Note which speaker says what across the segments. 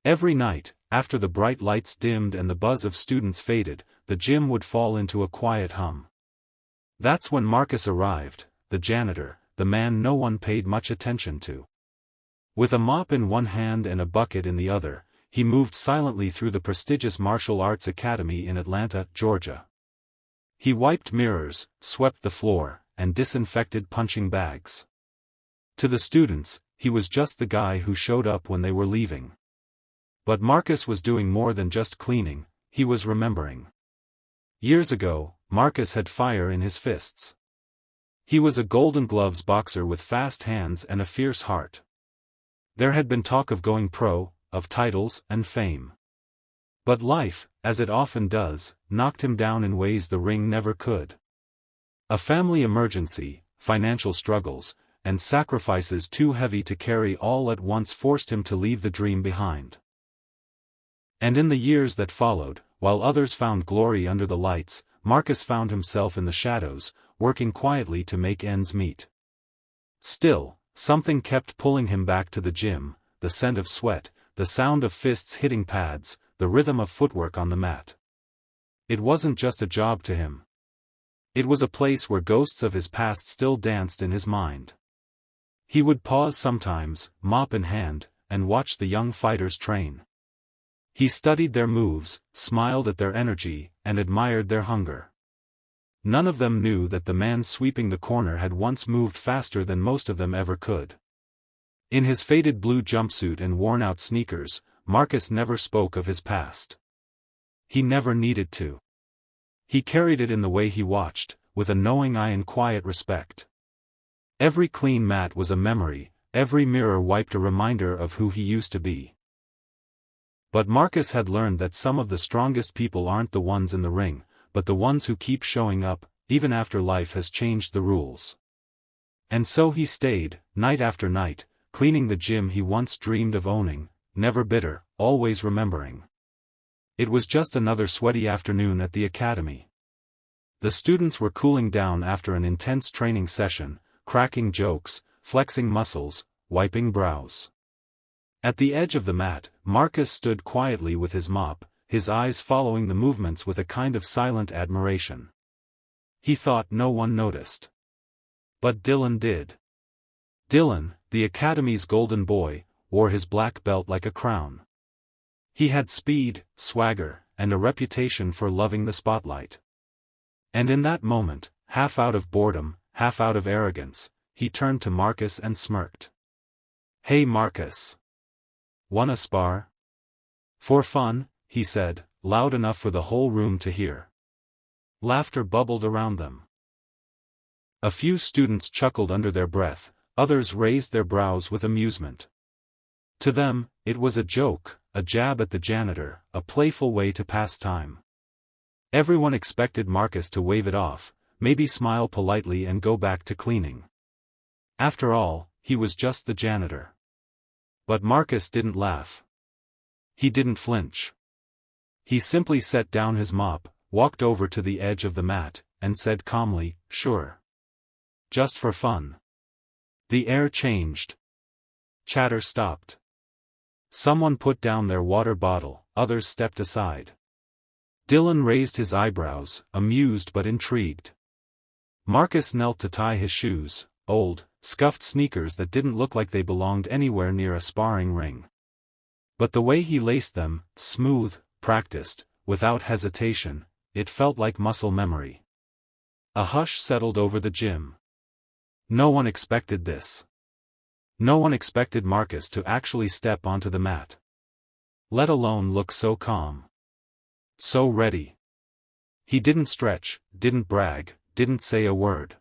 Speaker 1: Every night, after the bright lights dimmed and the buzz of students faded, the gym would fall into a quiet hum. That's when Marcus arrived, the janitor, the man no one paid much attention to. With a mop in one hand and a bucket in the other, he moved silently through the prestigious martial arts academy in Atlanta, Georgia. He wiped mirrors, swept the floor, and disinfected punching bags. To the students, he was just the guy who showed up when they were leaving. But Marcus was doing more than just cleaning, he was remembering. Years ago, Marcus had fire in his fists. He was a Golden Gloves boxer with fast hands and a fierce heart. There had been talk of going pro, of titles and fame. But life, as it often does, knocked him down in ways the ring never could. A family emergency, financial struggles, and sacrifices too heavy to carry all at once forced him to leave the dream behind. And in the years that followed, while others found glory under the lights, Marcus found himself in the shadows, working quietly to make ends meet. Still, something kept pulling him back to the gym, the scent of sweat, the sound of fists hitting pads, the rhythm of footwork on the mat. It wasn't just a job to him. It was a place where ghosts of his past still danced in his mind. He would pause sometimes, mop in hand, and watch the young fighters train. He studied their moves, smiled at their energy, and admired their hunger. None of them knew that the man sweeping the corner had once moved faster than most of them ever could. In his faded blue jumpsuit and worn-out sneakers, Marcus never spoke of his past. He never needed to. He carried it in the way he watched, with a knowing eye and quiet respect. Every clean mat was a memory, every mirror wiped a reminder of who he used to be. But Marcus had learned that some of the strongest people aren't the ones in the ring, but the ones who keep showing up, even after life has changed the rules. And so he stayed, night after night, cleaning the gym he once dreamed of owning, never bitter, always remembering. It was just another sweaty afternoon at the academy. The students were cooling down after an intense training session, cracking jokes, flexing muscles, wiping brows. At the edge of the mat, Marcus stood quietly with his mop, his eyes following the movements with a kind of silent admiration. He thought no one noticed. But Dylan did. Dylan, the academy's golden boy, wore his black belt like a crown. He had speed, swagger, and a reputation for loving the spotlight. And in that moment, half out of boredom, half out of arrogance, he turned to Marcus and smirked. "Hey Marcus. Wanna spar?" "For fun," he said, loud enough for the whole room to hear. Laughter bubbled around them. A few students chuckled under their breath, others raised their brows with amusement. To them, it was a joke, a jab at the janitor, a playful way to pass time. Everyone expected Marcus to wave it off, maybe smile politely and go back to cleaning. After all, he was just the janitor. But Marcus didn't laugh. He didn't flinch. He simply set down his mop, walked over to the edge of the mat, and said calmly, "Sure. Just for fun." The air changed. Chatter stopped. Someone put down their water bottle, others stepped aside. Dylan raised his eyebrows, amused but intrigued. Marcus knelt to tie his shoes, old, scuffed sneakers that didn't look like they belonged anywhere near a sparring ring. But the way he laced them, smooth, practiced, without hesitation, it felt like muscle memory. A hush settled over the gym. No one expected this. No one expected Marcus to actually step onto the mat. Let alone look so calm. So ready. He didn't stretch, didn't brag, didn't say a word.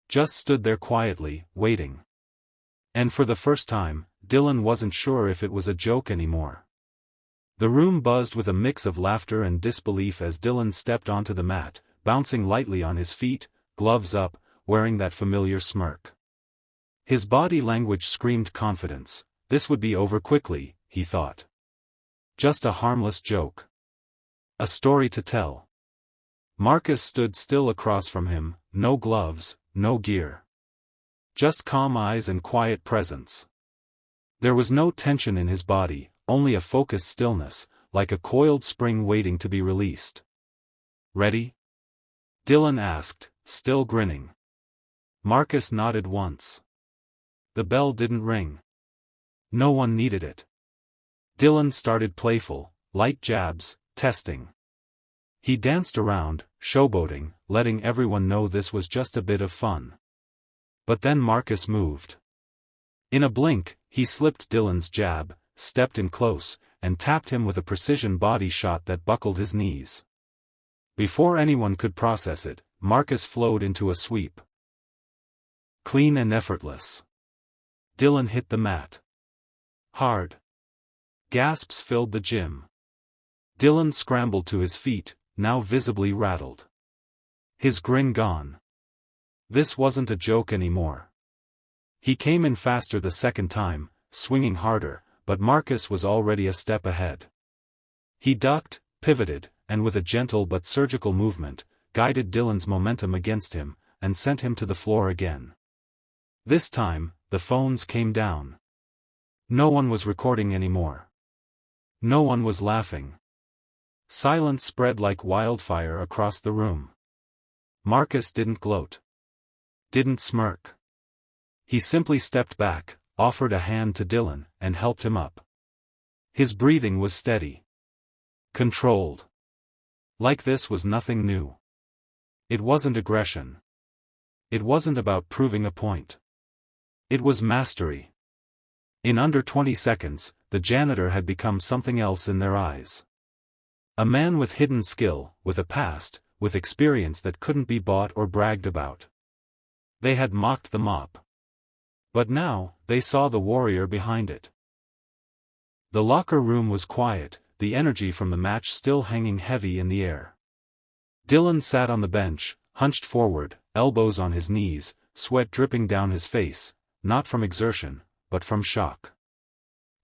Speaker 1: Just stood there quietly, waiting. And for the first time, Dylan wasn't sure if it was a joke anymore. The room buzzed with a mix of laughter and disbelief as Dylan stepped onto the mat, bouncing lightly on his feet, gloves up, wearing that familiar smirk. His body language screamed confidence. This would be over quickly, he thought. Just a harmless joke. A story to tell. Marcus stood still across from him, no gloves, no gear. Just calm eyes and quiet presence. There was no tension in his body, only a focused stillness, like a coiled spring waiting to be released. "Ready?" Dylan asked, still grinning. Marcus nodded once. The bell didn't ring. No one needed it. Dylan started playful, light jabs, testing. He danced around, showboating, letting everyone know this was just a bit of fun. But then Marcus moved. In a blink, he slipped Dylan's jab, stepped in close, and tapped him with a precision body shot that buckled his knees. Before anyone could process it, Marcus flowed into a sweep. Clean and effortless. Dylan hit the mat hard. Gasps filled the gym. Dylan scrambled to his feet, now visibly rattled. His grin gone. This wasn't a joke anymore. He came in faster the second time, swinging harder, but Marcus was already a step ahead. He ducked, pivoted, and with a gentle but surgical movement, guided Dylan's momentum against him, and sent him to the floor again. This time, the phones came down. No one was recording anymore. No one was laughing. Silence spread like wildfire across the room. Marcus didn't gloat. Didn't smirk. He simply stepped back, offered a hand to Dylan, and helped him up. His breathing was steady. Controlled. Like this was nothing new. It wasn't aggression. It wasn't about proving a point. It was mastery. In under 20 seconds, the janitor had become something else in their eyes. A man with hidden skill, with a past, with experience that couldn't be bought or bragged about. They had mocked the mop. But now, they saw the warrior behind it. The locker room was quiet, the energy from the match still hanging heavy in the air. Dylan sat on the bench, hunched forward, elbows on his knees, sweat dripping down his face, not from exertion, but from shock.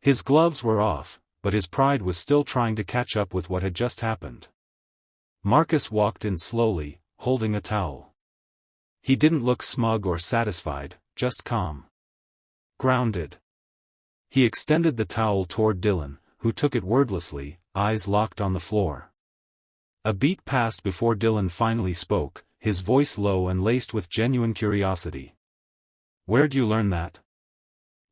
Speaker 1: His gloves were off, but his pride was still trying to catch up with what had just happened. Marcus walked in slowly, holding a towel. He didn't look smug or satisfied, just calm. Grounded. He extended the towel toward Dylan, who took it wordlessly, eyes locked on the floor. A beat passed before Dylan finally spoke, his voice low and laced with genuine curiosity. "Where'd you learn that?"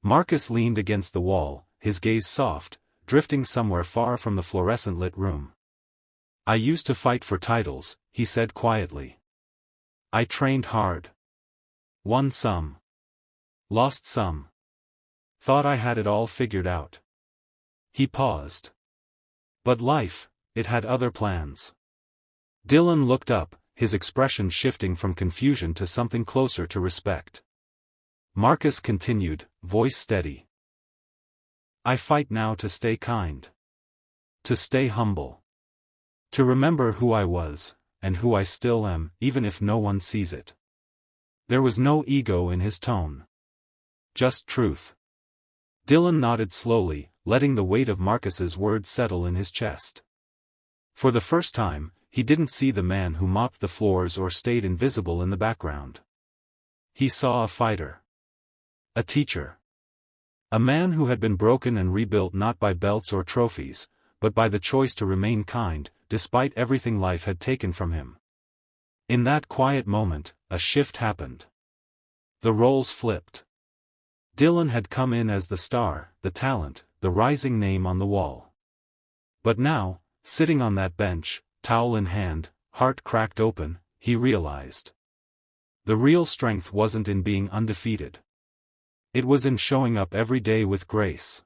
Speaker 1: Marcus leaned against the wall, his gaze soft, drifting somewhere far from the fluorescent-lit room. "I used to fight for titles," he said quietly. "I trained hard. Won some. Lost some. Thought I had it all figured out." He paused. But life, it had other plans. Dylan looked up, his expression shifting from confusion to something closer to respect. Marcus continued, voice steady. "I fight now to stay kind. To stay humble. To remember who I was, and who I still am, even if no one sees it." There was no ego in his tone. Just truth. Dylan nodded slowly, letting the weight of Marcus's words settle in his chest. For the first time, he didn't see the man who mopped the floors or stayed invisible in the background. He saw a fighter. A teacher. A man who had been broken and rebuilt not by belts or trophies, but by the choice to remain kind, despite everything life had taken from him. In that quiet moment, a shift happened. The roles flipped. Dylan had come in as the star, the talent, the rising name on the wall. But now, sitting on that bench, towel in hand, heart cracked open, he realized. The real strength wasn't in being undefeated. It was in showing up every day with grace.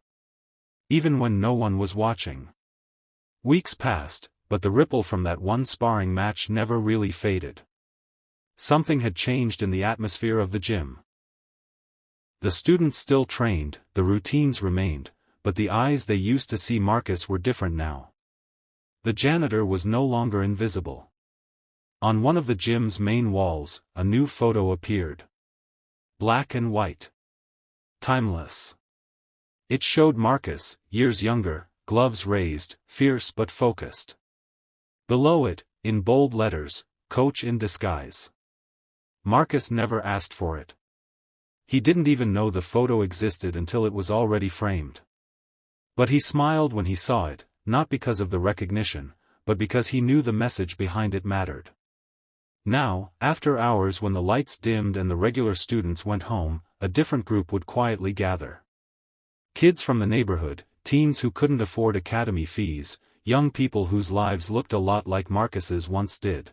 Speaker 1: Even when no one was watching. Weeks passed, but the ripple from that one sparring match never really faded. Something had changed in the atmosphere of the gym. The students still trained, the routines remained, but the eyes they used to see Marcus were different now. The janitor was no longer invisible. On one of the gym's main walls, a new photo appeared. Black and white. Timeless. It showed Marcus, years younger, gloves raised, fierce but focused. Below it, in bold letters, "Coach in disguise." Marcus never asked for it. He didn't even know the photo existed until it was already framed. But he smiled when he saw it, not because of the recognition, but because he knew the message behind it mattered. Now, after hours when the lights dimmed and the regular students went home, a different group would quietly gather. Kids from the neighborhood, teens who couldn't afford academy fees, young people whose lives looked a lot like Marcus's once did.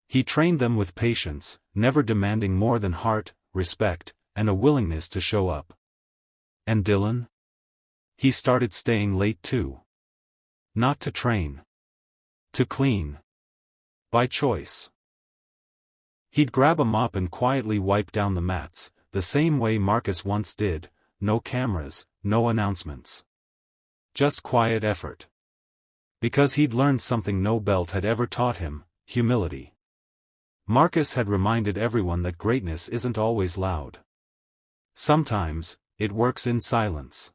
Speaker 1: He trained them with patience, never demanding more than heart, respect, and a willingness to show up. And Dylan? He started staying late too. Not to train. To clean. By choice. He'd grab a mop and quietly wipe down the mats, the same way Marcus once did, no cameras, no announcements. Just quiet effort. Because he'd learned something no belt had ever taught him, humility. Marcus had reminded everyone that greatness isn't always loud. Sometimes, it works in silence.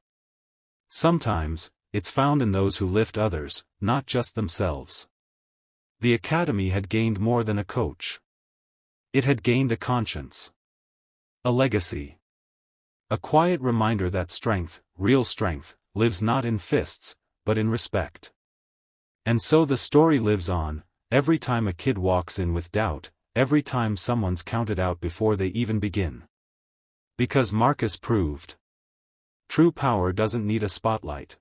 Speaker 1: Sometimes, it's found in those who lift others, not just themselves. The academy had gained more than a coach. It had gained a conscience. A legacy. A quiet reminder that strength, real strength, lives not in fists, but in respect. And so the story lives on, every time a kid walks in with doubt, every time someone's counted out before they even begin. Because Marcus proved. True power doesn't need a spotlight.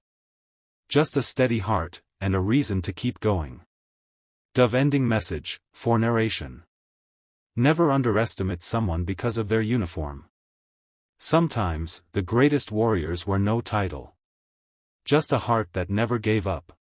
Speaker 1: Just a steady heart, and a reason to keep going. Dove ending message, for narration. Never underestimate someone because of their uniform. Sometimes, the greatest warriors wear no title. Just a heart that never gave up.